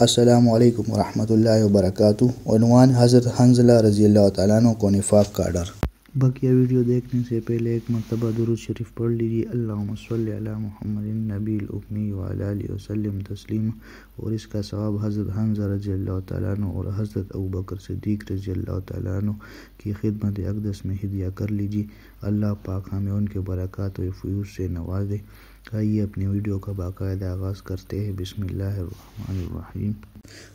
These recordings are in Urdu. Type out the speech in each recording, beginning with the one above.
السلام علیکم ورحمۃ اللہ وبرکاتہ۔ عنوان حضرت حنظلہ رضی اللہ تعالیٰ عنہ کو نفاق کا ڈر۔ بقیہ ویڈیو دیکھنے سے پہلے ایک مرتبہ درود شریف پڑھ لیجیے۔ اللہم صلی علی محمد النبی الامی وعلی آلہ وسلم تسلیما۔ اور اس کا ثواب حضرت حنظلہ رضی اللہ تعالیٰ عنہ اور حضرت ابوبکر صدیق رضی اللہ تعالیٰ عنہ کی خدمت اقدس میں ہدیہ کر لیجیے۔ اللہ پاک ہمیں ان کے برکات و فیوز سے نواز دے۔ آئیے اپنی ویڈیو کا باقاعدہ آغاز کرتے ہیں۔ بسم اللہ الرحمن الرحیم۔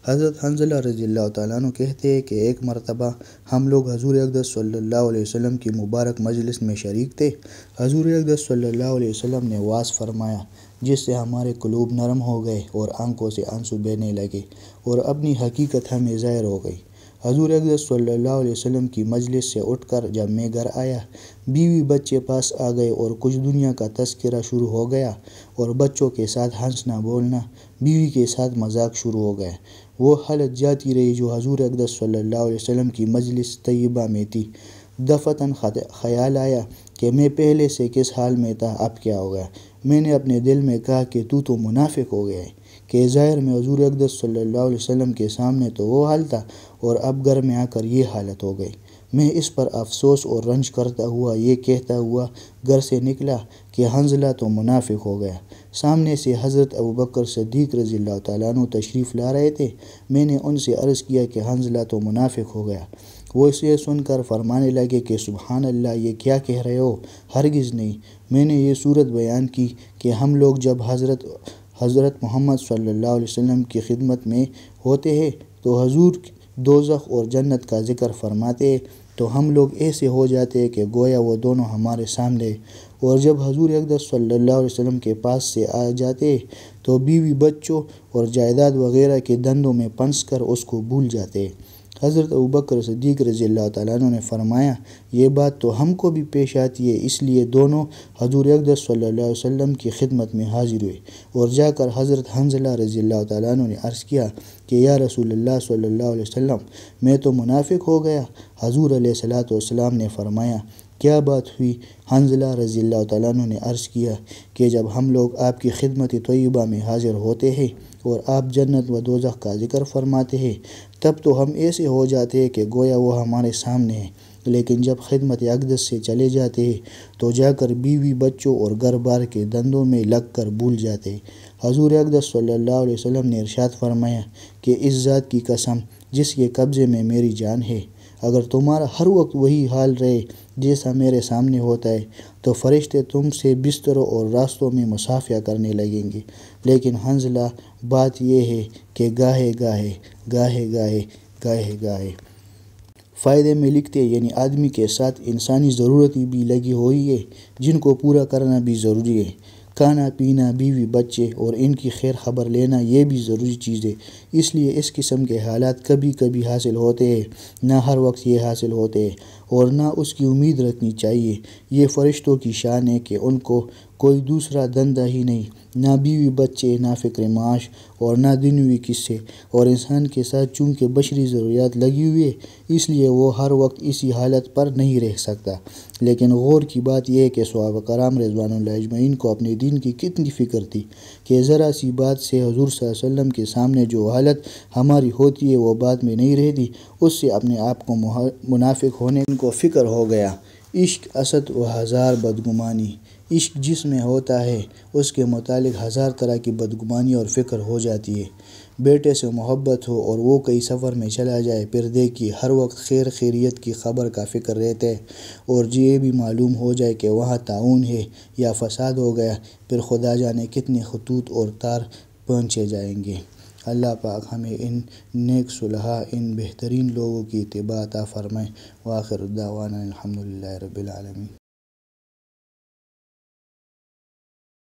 حضرت حنظلہ رضی اللہ تعالیٰ عنہ کہتے ہیں کہ ایک مرتبہ ہم لوگ حضور اقدس صلی اللہ علیہ وسلم کی مبارک مجلس میں شریک تھے۔ حضور اقدس صلی اللہ علیہ وسلم نے وعظ فرمایا جس سے ہمارے قلوب نرم ہو گئے اور آنکھوں سے آنسو بہنے لگے اور اپنی حقیقت ہمیں ظاہر ہو گئی۔ حضور اقدس صلی اللہ علیہ وسلم کی مجلس سے اٹھ کر جب میں گھر آیا، بیوی بچے پاس آ گئے اور کچھ دنیا کا تذکرہ شروع ہو گیا اور بچوں کے ساتھ ہنسنا بولنا، بیوی کے ساتھ مذاق شروع ہو گیا۔ وہ حالت جاتی رہی جو حضور اقدس صلی اللہ علیہ وسلم کی مجلس طیبہ میں تھی۔ دفعتاً خیال آیا کہ میں پہلے سے کس حال میں تھا، اب کیا ہو گیا۔ میں نے اپنے دل میں کہا کہ تو منافق ہو گیا ہے کہ ظاہر میں حضور اقدس صلی اللہ علیہ وسلم کے سامنے تو وہ حال تھا اور اب گھر میں آ کر یہ حالت ہو گئی۔ میں اس پر افسوس اور رنج کرتا ہوا یہ کہتا ہوا گھر سے نکلا کہ حنظلہ تو منافق ہو گیا۔ سامنے سے حضرت ابوبکر صدیق رضی اللہ تعالیٰ عنہ تشریف لا رہے تھے۔ میں نے ان سے عرض کیا کہ حنظلہ تو منافق ہو گیا۔ وہ اسے سن کر فرمانے لگے کہ سبحان اللہ، یہ کیا کہہ رہے ہو؟ ہرگز نہیں۔ میں نے یہ صورت بیان کی کہ ہم لوگ جب حضرت محمد صلی اللہ علیہ وسلم کی خدمت میں ہوتے ہیں تو حضور دوزخ اور جنت کا ذکر فرماتے ہیں تو ہم لوگ ایسے ہو جاتے ہیں کہ گویا وہ دونوں ہمارے سامنے ہیں، اور جب حضور اقدس صلی اللہ علیہ وسلم کے پاس سے آ جاتے ہیں تو بیوی بچوں اور جائیداد وغیرہ کے دندوں میں پنس کر اس کو بھول جاتے ہیں۔ حضرت ابوبکر صدیق رضی اللہ تعالیٰ عنہ نے فرمایا یہ بات تو ہم کو بھی پیش آتی ہے، اس لیے دونوں حضور اقدس صلی اللہ علیہ وسلم کی خدمت میں حاضر ہوئے اور جا کر حضرت حنظلہ رضی اللہ تعالیٰ عنہ نے عرض کیا کہ یا رسول اللہ صلی اللہ علیہ وسلم، میں تو منافق ہو گیا۔ حضور علیہ الصلوۃ والسلام نے فرمایا کیا بات ہوئی؟ حنظلہ رضی اللہ تعالیٰ عنہ نے عرض کیا کہ جب ہم لوگ آپ کی خدمت طیبہ میں حاضر ہوتے ہیں اور آپ جنت و دوزخ کا ذکر فرماتے ہیں تب تو ہم ایسے ہو جاتے ہیں کہ گویا وہ ہمارے سامنے ہیں، لیکن جب خدمت اقدس سے چلے جاتے ہیں تو جا کر بیوی بچوں اور گھر بار کے دندوں میں لگ کر بھول جاتے ہیں۔ حضور اقدس صلی اللہ علیہ وسلم نے ارشاد فرمایا کہ اس ذات کی قسم جس کے قبضے میں میری جان ہے، اگر تمہارا ہر وقت وہی حال رہے جیسا میرے سامنے ہوتا ہے تو فرشتے تم سے بستروں اور راستوں میں مصافحہ کرنے لگیں گے، لیکن حنظلہ بات یہ ہے کہ گاہے گاہے فائدے میں لکھتے یعنی آدمی کے ساتھ انسانی ضرورتیں بھی لگی ہوئی ہے جن کو پورا کرنا بھی ضروری ہے۔ کھانا پینا، بیوی بچے اور ان کی خیر خبر لینا یہ بھی ضروری چیز ہے۔ اس لیے اس قسم کے حالات کبھی کبھی حاصل ہوتے ہیں، نہ ہر وقت یہ حاصل ہوتے ہیں اور نہ اس کی امید رکھنی چاہیے۔ یہ فرشتوں کی شان ہے کہ ان کو کوئی دوسرا دھندا ہی نہیں، نہ بیوی بچے، نہ فکر معاش اور نہ دنیوی قصے، اور انسان کے ساتھ چونکہ بشری ضروریات لگی ہوئی ہے اس لیے وہ ہر وقت اسی حالت پر نہیں رہ سکتا۔ لیکن غور کی بات یہ ہے کہ صحابہ کرام رضوان اللہ اجمعین کو اپنے دین کی کتنی فکر تھی کہ ذرا سی بات سے حضور صلی اللہ علیہ وسلم کے سامنے جو حالت ہماری ہوتی ہے وہ بات میں نہیں رہتی، اس سے اپنے آپ کو منافق ہونے ان کو فکر ہو گیا۔ عشق اسد و ہزار بدگمانی، عشق جس میں ہوتا ہے اس کے متعلق ہزار طرح کی بدگمانی اور فکر ہو جاتی ہے۔ بیٹے سے محبت ہو اور وہ کئی سفر میں چلا جائے، پھر دیکھیے ہر وقت خیر خیریت کی خبر کا فکر رہتا ہے، اور یہ بھی معلوم ہو جائے کہ وہاں طاعون ہے یا فساد ہو گیا، پھر خدا جانے کتنے خطوط اور تار پہنچے جائیں گے۔ اللہ پاک ہمیں ان نیک صلحاء، ان بہترین لوگوں کی اتباع عطا فرمائے۔ وآخر دعوانا الحمدللہ رب العالمین۔